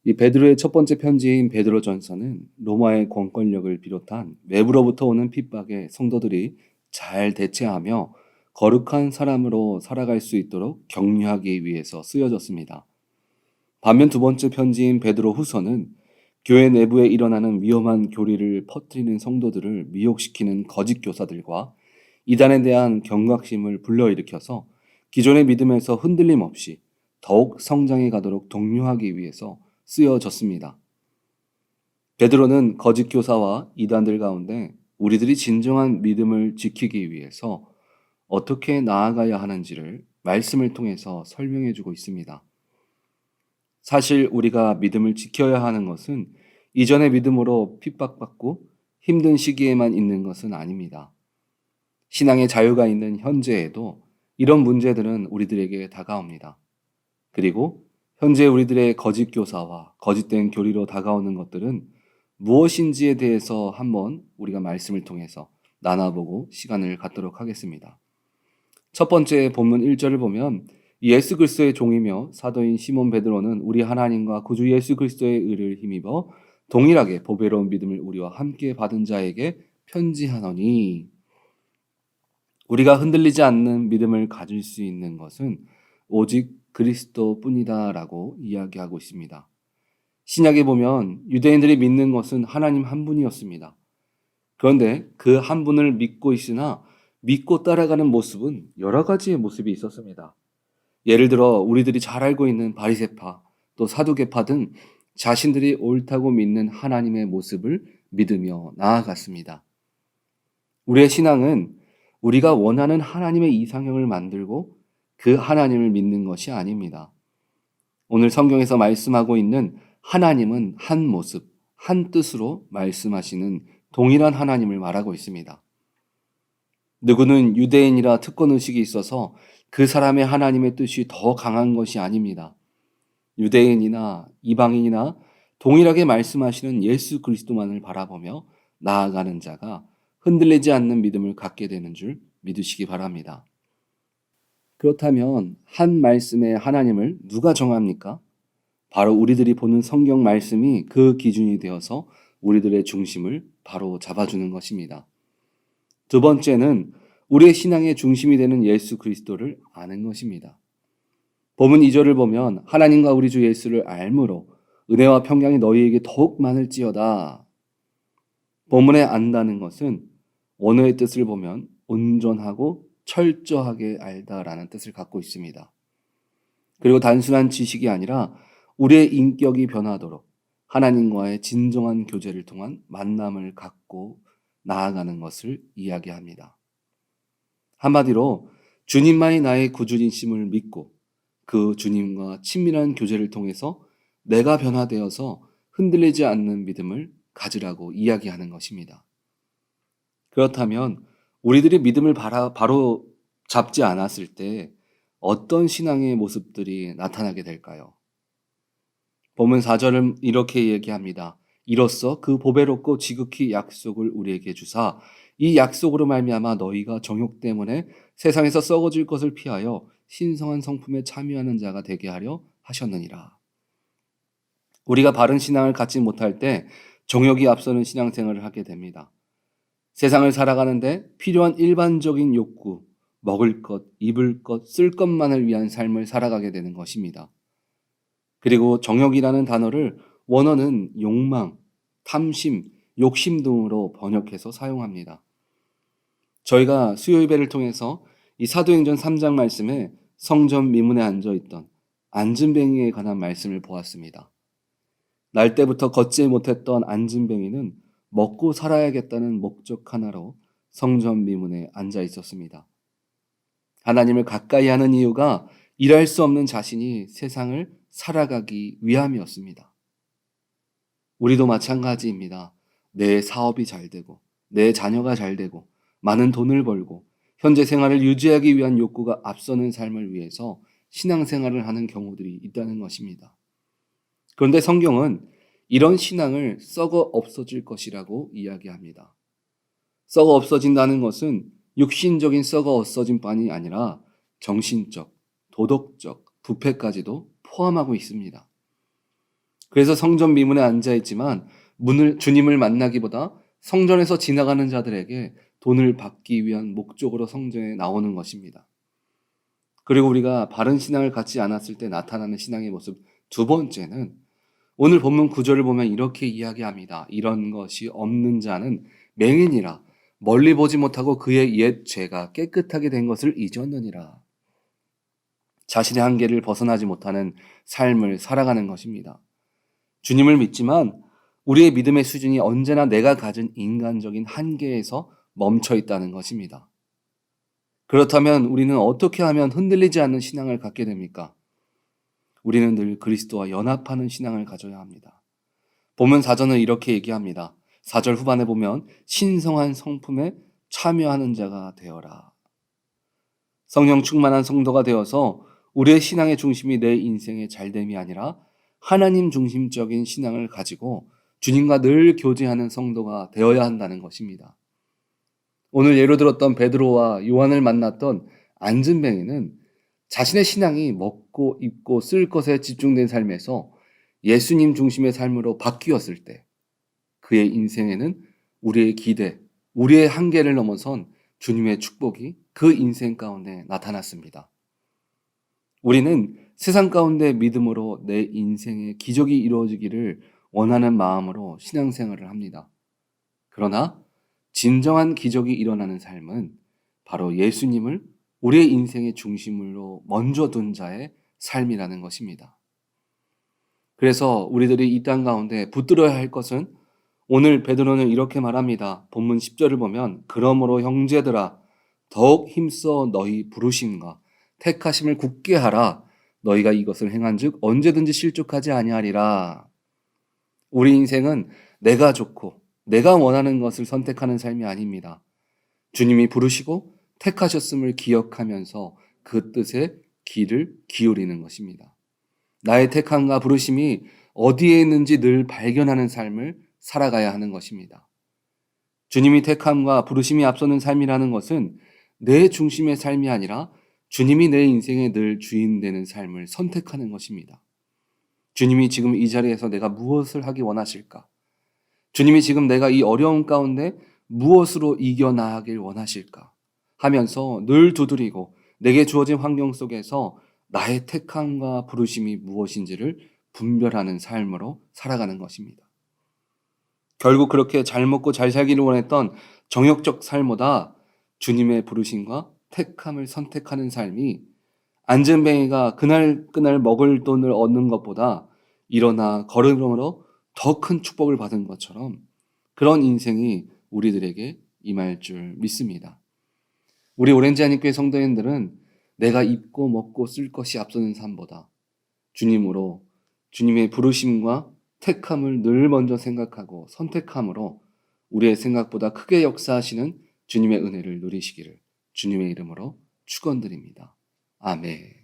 이 베드로의 첫 번째 편지인 베드로전서는 로마의 권권력을 비롯한 외부로부터 오는 핍박에 성도들이 잘 대처하며 거룩한 사람으로 살아갈 수 있도록 격려하기 위해서 쓰여졌습니다. 반면 두 번째 편지인 베드로 후서는 교회 내부에 일어나는 위험한 교리를 퍼뜨리는 성도들을 미혹시키는 거짓 교사들과 이단에 대한 경각심을 불러일으켜서 기존의 믿음에서 흔들림 없이 더욱 성장해 가도록 독려하기 위해서 쓰여졌습니다. 베드로는 거짓 교사와 이단들 가운데 우리들이 진정한 믿음을 지키기 위해서 어떻게 나아가야 하는지를 말씀을 통해서 설명해 주고 있습니다. 사실 우리가 믿음을 지켜야 하는 것은 이전의 믿음으로 핍박받고 힘든 시기에만 있는 것은 아닙니다. 신앙의 자유가 있는 현재에도 이런 문제들은 우리들에게 다가옵니다. 그리고 현재 우리들의 거짓 교사와 거짓된 교리로 다가오는 것들은 무엇인지에 대해서 한번 우리가 말씀을 통해서 나눠보고 시간을 갖도록 하겠습니다. 첫 번째 본문 1절을 보면 예수 그리스도의 종이며 사도인 시몬 베드로는 우리 하나님과 구주 예수 그리스도의 의를 힘입어 동일하게 보배로운 믿음을 우리와 함께 받은 자에게 편지하노니. 우리가 흔들리지 않는 믿음을 가질 수 있는 것은 오직 그리스도뿐이다라고 이야기하고 있습니다. 신약에 보면 유대인들이 믿는 것은 하나님 한 분이었습니다. 그런데 그 한 분을 믿고 있으나 믿고 따라가는 모습은 여러 가지의 모습이 있었습니다. 예를 들어 우리들이 잘 알고 있는 바리새파, 또 사두개파 등 자신들이 옳다고 믿는 하나님의 모습을 믿으며 나아갔습니다. 우리의 신앙은 우리가 원하는 하나님의 이상형을 만들고 그 하나님을 믿는 것이 아닙니다. 오늘 성경에서 말씀하고 있는 하나님은 한 모습, 한 뜻으로 말씀하시는 동일한 하나님을 말하고 있습니다. 누구는 유대인이라 특권의식이 있어서 그 사람의 하나님의 뜻이 더 강한 것이 아닙니다. 유대인이나 이방인이나 동일하게 말씀하시는 예수 그리스도만을 바라보며 나아가는 자가 흔들리지 않는 믿음을 갖게 되는 줄 믿으시기 바랍니다. 그렇다면 한 말씀의 하나님을 누가 정합니까? 바로 우리들이 보는 성경 말씀이 그 기준이 되어서 우리들의 중심을 바로 잡아주는 것입니다. 두 번째는 우리의 신앙의 중심이 되는 예수 그리스도를 아는 것입니다. 본문 2절을 보면 하나님과 우리 주 예수를 알므로 은혜와 평강이 너희에게 더욱 많을지어다. 본문에 안다는 것은 원어의 뜻을 보면 온전하고 철저하게 알다라는 뜻을 갖고 있습니다. 그리고 단순한 지식이 아니라 우리의 인격이 변화하도록 하나님과의 진정한 교제를 통한 만남을 갖고 나아가는 것을 이야기합니다. 한마디로 주님만이 나의 구주이심을 믿고 그 주님과 친밀한 교제를 통해서 내가 변화되어서 흔들리지 않는 믿음을 가지라고 이야기하는 것입니다. 그렇다면 우리들이 믿음을 바로 잡지 않았을 때 어떤 신앙의 모습들이 나타나게 될까요? 본문 4절은 이렇게 얘기합니다. 이로써 그 보배롭고 지극히 약속을 우리에게 주사 이 약속으로 말미암아 너희가 정욕 때문에 세상에서 썩어질 것을 피하여 신성한 성품에 참여하는 자가 되게 하려 하셨느니라. 우리가 바른 신앙을 갖지 못할 때 정욕이 앞서는 신앙생활을 하게 됩니다. 세상을 살아가는데 필요한 일반적인 욕구, 먹을 것, 입을 것, 쓸 것만을 위한 삶을 살아가게 되는 것입니다. 그리고 정욕이라는 단어를 원어는 욕망, 탐심, 욕심 등으로 번역해서 사용합니다. 저희가 수요 예배를 통해서 이 사도행전 3장 말씀에 성전 미문에 앉아있던 안진뱅이에 관한 말씀을 보았습니다. 날 때부터 걷지 못했던 안진뱅이는 먹고 살아야겠다는 목적 하나로 성전 미문에 앉아 있었습니다. 하나님을 가까이 하는 이유가 일할 수 없는 자신이 세상을 살아가기 위함이었습니다. 우리도 마찬가지입니다. 내 사업이 잘 되고 내 자녀가 잘 되고 많은 돈을 벌고 현재 생활을 유지하기 위한 욕구가 앞서는 삶을 위해서 신앙생활을 하는 경우들이 있다는 것입니다. 그런데 성경은 이런 신앙을 썩어 없어질 것이라고 이야기합니다. 썩어 없어진다는 것은 육신적인 썩어 없어진 뿐이 아니라 정신적, 도덕적, 부패까지도 포함하고 있습니다. 그래서 성전 미문에 앉아 있지만 주님을 만나기보다 성전에서 지나가는 자들에게 돈을 받기 위한 목적으로 성전에 나오는 것입니다. 그리고 우리가 바른 신앙을 갖지 않았을 때 나타나는 신앙의 모습 두 번째는 오늘 본문 9절을 보면 이렇게 이야기합니다. 이런 것이 없는 자는 맹인이라 멀리 보지 못하고 그의 옛 죄가 깨끗하게 된 것을 잊었느니라. 자신의 한계를 벗어나지 못하는 삶을 살아가는 것입니다. 주님을 믿지만 우리의 믿음의 수준이 언제나 내가 가진 인간적인 한계에서 멈춰 있다는 것입니다. 그렇다면 우리는 어떻게 하면 흔들리지 않는 신앙을 갖게 됩니까? 우리는 늘 그리스도와 연합하는 신앙을 가져야 합니다. 본문 4절은 이렇게 얘기합니다. 4절 후반에 보면 신성한 성품에 참여하는 자가 되어라. 성령 충만한 성도가 되어서 우리의 신앙의 중심이 내 인생의 잘됨이 아니라 하나님 중심적인 신앙을 가지고 주님과 늘 교제하는 성도가 되어야 한다는 것입니다. 오늘 예로 들었던 베드로와 요한을 만났던 안진뱅이는 자신의 신앙이 먹고 입고 쓸 것에 집중된 삶에서 예수님 중심의 삶으로 바뀌었을 때 그의 인생에는 우리의 기대, 우리의 한계를 넘어선 주님의 축복이 그 인생 가운데 나타났습니다. 우리는 세상 가운데 믿음으로 내 인생의 기적이 이루어지기를 원하는 마음으로 신앙생활을 합니다. 그러나 진정한 기적이 일어나는 삶은 바로 예수님을 우리의 인생의 중심으로 먼저 둔 자의 삶이라는 것입니다. 그래서 우리들이 이 땅 가운데 붙들어야 할 것은 오늘 베드로는 이렇게 말합니다. 본문 10절을 보면 그러므로 형제들아 더욱 힘써 너희 부르심과 택하심을 굳게 하라. 너희가 이것을 행한즉 언제든지 실족하지 아니하리라. 우리 인생은 내가 좋고 내가 원하는 것을 선택하는 삶이 아닙니다. 주님이 부르시고 택하셨음을 기억하면서 그 뜻에 귀를 기울이는 것입니다. 나의 택함과 부르심이 어디에 있는지 늘 발견하는 삶을 살아가야 하는 것입니다. 주님이 택함과 부르심이 앞서는 삶이라는 것은 내 중심의 삶이 아니라 주님이 내 인생의 늘 주인 되는 삶을 선택하는 것입니다. 주님이 지금 이 자리에서 내가 무엇을 하기 원하실까? 주님이 지금 내가 이 어려움 가운데 무엇으로 이겨나가길 원하실까? 하면서 늘 두드리고 내게 주어진 환경 속에서 나의 택함과 부르심이 무엇인지를 분별하는 삶으로 살아가는 것입니다. 결국 그렇게 잘 먹고 잘 살기를 원했던 정욕적 삶보다 주님의 부르심과 택함을 선택하는 삶이 안전뱅이가 그날 먹을 돈을 얻는 것보다 일어나 걸음으로 더 큰 축복을 받은 것처럼 그런 인생이 우리들에게 임할 줄 믿습니다. 우리 오렌지 한인교회 성도님들은 내가 입고 먹고 쓸 것이 앞서는 삶보다 주님으로 주님의 부르심과 택함을 늘 먼저 생각하고 선택함으로 우리의 생각보다 크게 역사하시는 주님의 은혜를 누리시기를 주님의 이름으로 축원드립니다. 아멘.